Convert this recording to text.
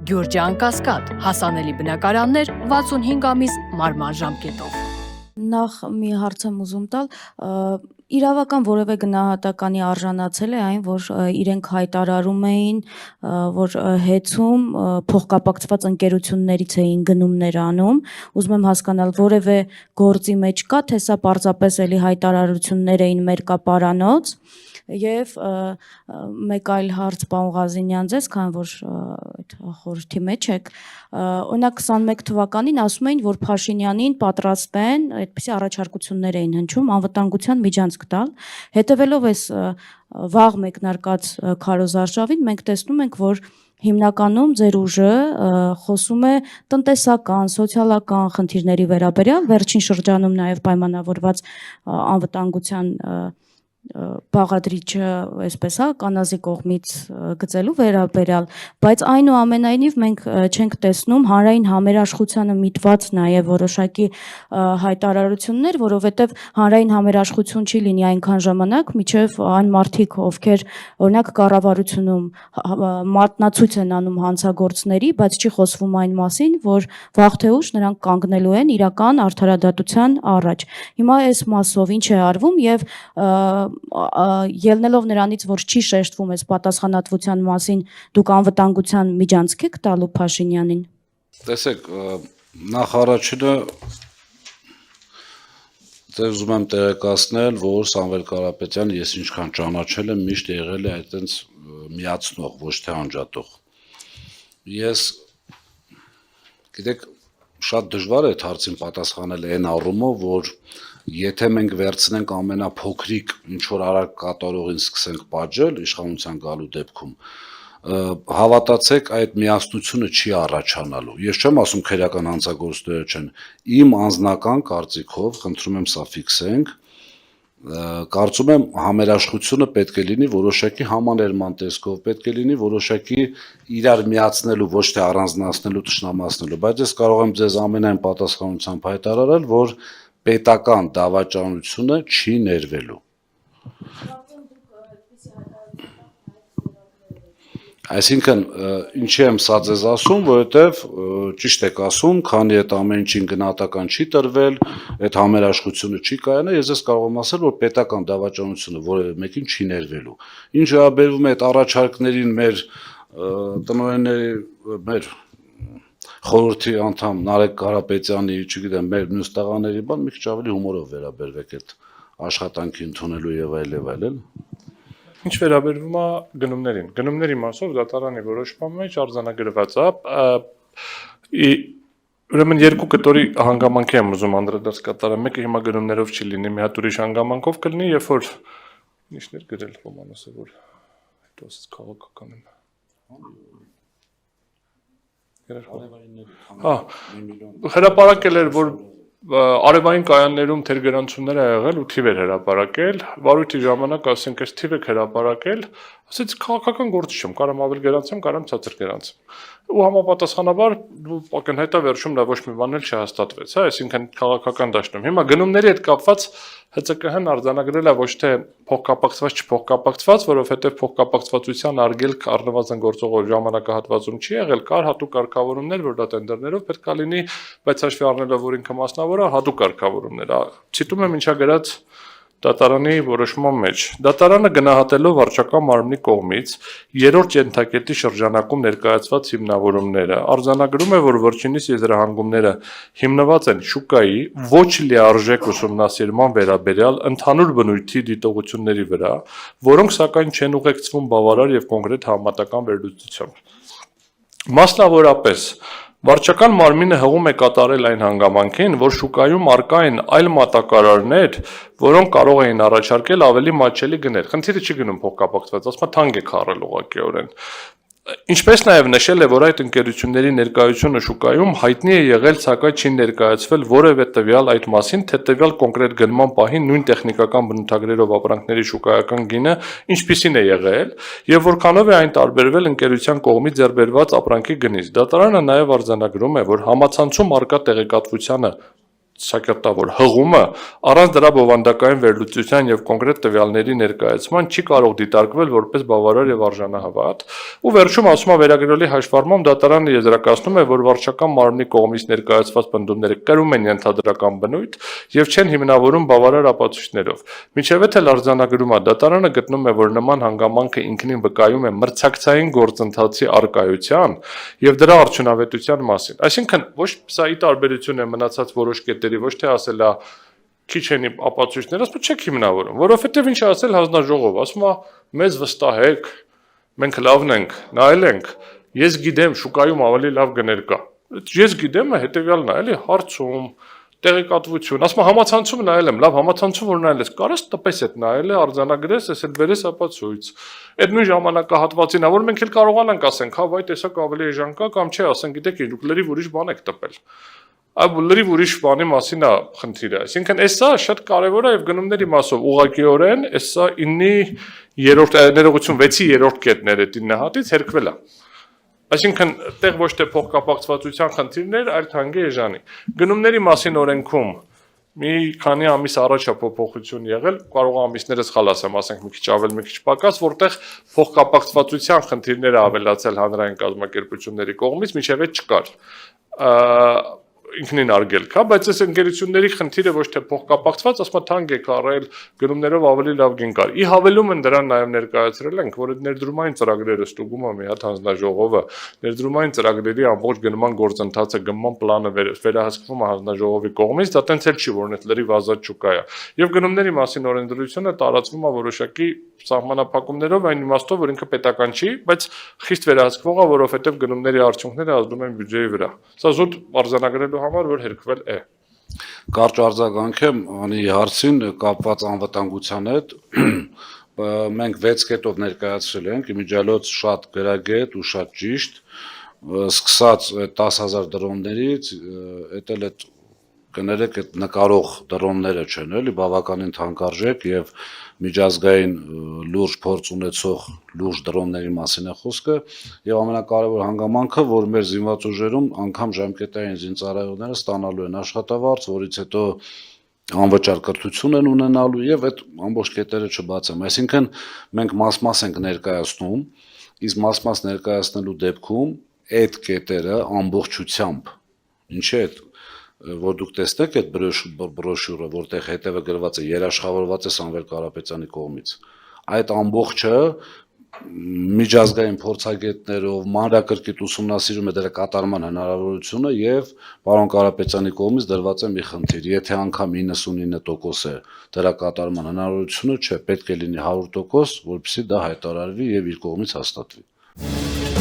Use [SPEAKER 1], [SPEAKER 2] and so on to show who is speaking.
[SPEAKER 1] Գյուրջան Կասկադ, հասանելի բնակարաններ 65 ամիս մարման ժամկետով։
[SPEAKER 2] Նախ մի հարց եմ ուզում տալ, իրավական որևէ գնահատականի արժանացել է այն, որ իրենք հայտարարում էին, որ հեծում փոխկապակցված ընկերություններից էին գնումներ անում, ուզում եմ հասկանալ որևէ գործի մեջ կա, թե սա պարզապես էլի հայտարարություններ էին մերկապարանոց, եւ մեկ այլ հարց պարոն Ղազինյան ձեզ, քանի որ այդ խորհրդի մեջ եք, օրինակ 21 թվականին ասում էին, որ Փաշինյանին պատրաստեն, այդպիսի առաջարկություններ էին հնչում անվտանգության միջանցք տալ, հետևելով այս վաղ մեկնարկած քարոզարշավին մենք տեսնում ենք, որ հիմնականում ձեր ուժը խոսում է տնտեսական, սոցիալական խնդիրների վերաբերյալ, վերջին շրջանում նաև պայմանավորված անվտանգության բաղադրիչը, այսպես կանազի կողմից գծելու վերաբերյալ, բայց այնուամենայնիվ մենք չենք տեսնում հանրային համերաշխությանը միտված նաև որոշակի հայտարարություններ, որովհետև հանրային համերաշխություն չի լինի այնքան ժամանակ, մինչև այն մարդիկ, ովքեր օրինակ կառավարությունում մատնացույց են անում հանցագործների, բայց չի խոսվում այն մասին, որ վաղ թե ուշ նրանք կանգնելու են իրական արդարադատության առաջ։ Հիմա այս մասով ինչ է արվում եւ ելնելով նրանից, որ չի շեշտվում այս պատասխանատվության մասին, դուք անվտանգության միջանցք եք տալու Փաշինյանին։
[SPEAKER 3] Տեսեք, նախ առաջինը ձեզ ուզում եմ տեղեկացնել, որ Սամվել Կարապետյանը ես ինչքան ճանաչել եմ, միշտ եղել է այդպես միացնող, ոչ թե անջատող։ Ես գիտեք, շատ դժվար է այդ հարցին պատասխանել այն առումով, որ եթե մենք վերցնենք ամենափոքրիկ ինչ-որ արագ կատարողին սկսենք պատժել իշխանության գալու դեպքում, հավատացեք այդ միասնությունը չի առաջանալու։ Ես չեմ ասում քերական հանցագործները չեն, իմ անձնական կարծիքով, խնդրում եմ սա ֆիքսենք, կարծում եմ համերաշխությունը պետք է լինի որոշակի համաներման տեսքով, պետք է լինի որոշակի իրար միացնելու, ոչ թե առանձնացնելու, թշնամացնելու, բայց ես կարող եմ ձեզ ամենայն պատասխանությամբ հայտարարել, որ պետական դավաճանությունը չի ներվելու։ Այսինքն, ինչի եմ սա ձեզ ասում, որովհետև ճիշտ եք ասում, քանի այդ ամեն ինչին գնահատական չի տրվել, այդ համերաշխությունը չի կայանա, ես ձեզ կարող եմ ասել, որ պետական դավաճանությունը որևէ մեկին չի ներվելու։ Ինչ վերաբերվում է այդ առաջարկներին մեր տնօրենների, մեր խորհրդի անդամ Նարեկ Կարապետյանի, չգիտեմ, մեր մյուս տղաների բան, մի քիչ ավելի հումորով վերաբերվեք այդ աշխատանքի ընդունելու եւ այլ։
[SPEAKER 4] Ինչ վերաբերվում է գնումներին, գնումների մասով դատարանի որոշման մեջ արձանագրված է, ուրեմն երկու կտորի հանգամանքի եմ ուզում անդրադարձ կատարել, մեկը հիմա գնումներով չի լինի, մի հատ ուրիշ հանգամանքով կլինի, երբ որ ինչներ գրել ոմանասը, որ հետո ասած քաղաքական եմ։ Հրապարակել էր, որ արևային կայաններում թերգրանցումներ ա եղել ու թիվ էր հրապարակել, վարույթի ժամանակ ասենք այս թիվ եք հրապարակել, ասեց քաղաքական գործ չեմ, կարամ ավել գրանցեմ, կարամ ցածր գրանցեմ։ Ու համապատասխանաբար ակնհայտ է վերջում դա ոչ մի բան էլ չհաստատվեց, հա, այսինքն քաղաքական դաշտում։ Հիմա գնումների հետ կապված ՀՑԿՀ-ն արձանագրել է ոչ թե փոխկապակցված, չփոխկապակցված, որովհետև փոխկապակցվածության արգելք առնվազն գործող ժամանակահատվածում չի եղել, կար հատուկ կարգավորումներ, որ դա տենդերներով պետք է լինի, բայց հաշվի առնելով, որ ինքը մասնավոր է, հատուկ կարգավորումներ։ Ցիտում եմ ինչա գրած դատարանի որոշման մեջ։ Դատարանը գնահատելով վարչական մարմնի կողմից երրորդ ենթակետի շրջանակում ներկայացված հիմնավորումները արձանագրում է, որ վերջինիս եզրահանգումները հիմնված են շուկայի ոչ լիարժեք ուսումնասիրման վերաբերյալ ընդհանուր բնույթի դիտողությունների վրա, որոնք սակայն չեն ուղեկցվում բավարար եւ կոնկրետ համատական վերլուծությամբ։ Մասնավորապես վարչական մարմինը հղում է կատարել այն հանգամանքին, որ շուկայում առկա են այլ մատակարարներ, որոնք կարող էին առաջարկել ավելի մատչելի գներ։ Խնդիրը չի գնում փոխկապակցված, ասում է թանկ է քարել ուղղակիորեն։ Ինչպես նաև նշել է, որ այդ ընկերությունների ներկայությունը շուկայում հայտնի է եղել, սակայն չի ներկայացվել որևէ տվյալ այդ մասին, թե տվյալ կոնկրետ գնման պահին նույն տեխնիկական բնութագրերով ապրանքների շուկայական գինը ինչպիսին է եղել եւ որքանով է այն տարբերվել ընկերության կողմից ձեռբերված ապրանքի գնից։ Դատարանը նաև արձանագրում է, որ համացանցում առկա տեղեկատվությանը սակյատավոր հղումը առանց դրա բովանդակային վերլուծության եւ կոնկրետ տվյալների ներկայացման չի կարող դիտարկվել որպես բավարար եւ արժանահավատ ու վերջում ասում է վերագրելի հաշվառմամբ դատարանը եզրակացնում է որ վարչական մարմնի կողմից ներկայացված պնդումները կրում են ենթադրական բնույթ եւ չեն հիմնավորում բավարար ապացույցներով միջև էլ արձանագրում է դատարանը գտնում է որ նման հանգամանքը ինքնին վկայում է մրցակցային գործընթացի արկայության եւ դրա արդյունավետության մասին այսինքն ոչ սա ի տարբերություն է մնացած որոշ կետերի ոչ թե ասել է քիչ են ապացույցները, ասում չեք հիմնավորում, որովհետև ինչ ասել հանձնաժողով, ասում է մեզ վստահեք, մենք լավն ենք, նայել ենք, ես գիտեմ շուկայում ավելի լավ գներ կա։ Ես գիտեմ հետեւյալն է, էլի հարցում, տեղեկատվություն, ասում է համացանցում նայել եմ, լավ համացանցում որ նայել ես, կարես տպես այդ նայել է, արձանագրես, ես էլ վերես ապացույց։ Այդ նույն ժամանակահատվածին է, որ մենք էլ կարողանանք ասենք, հա, վայ, տեսակ ավելի էժան կա կամ չէ, ասենք, գիտեք, դուք լրիվ ուրիշ բան եք տպել։ Այլ լրիվ ուրիշ բանի մասին է խնդիրը։ Այսինքն էսա շատ կարևոր է եւ գնումների մասով ուղղակիորեն էսա 9-րդ ներողություն 6-ի 3-րդ կետները դինահատից հերկվել է։ Այսինքն այդտեղ ոչ թե փոխկապակցվածության խնդիրներ, այլ թանկի էժանի։ Գնումների մասին օրենքում մի քանի ամիս առաջ է փոփոխություն եղել, կարող է ամիսները սխալ ասեմ, ասենք մի քիչ ավել, մի քիչ պակաս, որտեղ փոխկապակցվածության խնդիրները ավելացել հանրային կազմակերպությունների կողմից, մինչև այդ չկար։ Ինքնին արգելք, հա, բայց այս ընկերությունների խնդիրը ոչ թե փոխկապակցված, ասում թանկ է կարել գնումներով ավելի լավ գին կար։ Ի հավելում են դրան նաև ներկայացրել ենք, որ այդ ներդրումային ծրագրերը ստուգում է մի հատ հանձնաժողովը, ներդրումային ծրագրերի ամբողջ գնման գործընթացը, գնման պլանը վերահսկվում է հանձնաժողովի կողմից, դա տենց էլ չի, որ այդ լրիվ ազատ շուկա է։ Եվ գնումների մասին օրենսդրությունը տարածվում է որոշակի սահմանափակումներով այն իմաստով, որ ինքը պետական չի, բայց խիստ վերահսկվող է, որովհետև գնումների արդյունքները ազդում են բյուջեի վրա։ Սա զուտ արձանագրելու համար որ հերկվել է։
[SPEAKER 3] Կարճ արձագանք եմ անի հարցին կապված անվտանգության հետ մենք 6 կետով ներկայացրել ենք իմիջիալոց շատ գրագետ ու շատ ճիշտ սկսած 10000 դրոններից էտել այդ կներեք այդ նկարող դրոնները չեն էլի բավականին թանկարժեք եւ միջազգային լուրջ փորձ ունեցող լուրջ դրոնների մասին է խոսքը եւ ամենակարևոր հանգամանքը որ մեր զինված ուժերում անգամ ժամկետային զինծառայողները ստանալու են աշխատավարձ որից հետո անվճար կրթություն են ունենալու եւ այդ ամբողջ կետերը չբացեմ այսինքն մենք մաս-մաս ենք ներկայացնում իսկ մաս-մաս ներկայացնելու դեպքում այդ կետերը ամբողջությամբ ինչի է որ դուք տեսնեք այդ բրոշյուրը, որտեղ հետևը գրված է երաշխավորված է Սամվել Կարապետյանի կողմից։ Այդ ամբողջը միջազգային փորձագետներով մանրակրկիտ ուսումնասիրում է դրա կատարման հնարավորությունը եւ պարոն Կարապետյանի կողմից դրված է մի խնդիր։ Եթե անգամ 99% է դրա կատարման հնարավորությունը, չէ, պետք է լինի 100%, որպեսզի դա հայտարարվի եւ իր կողմից հաստատվի։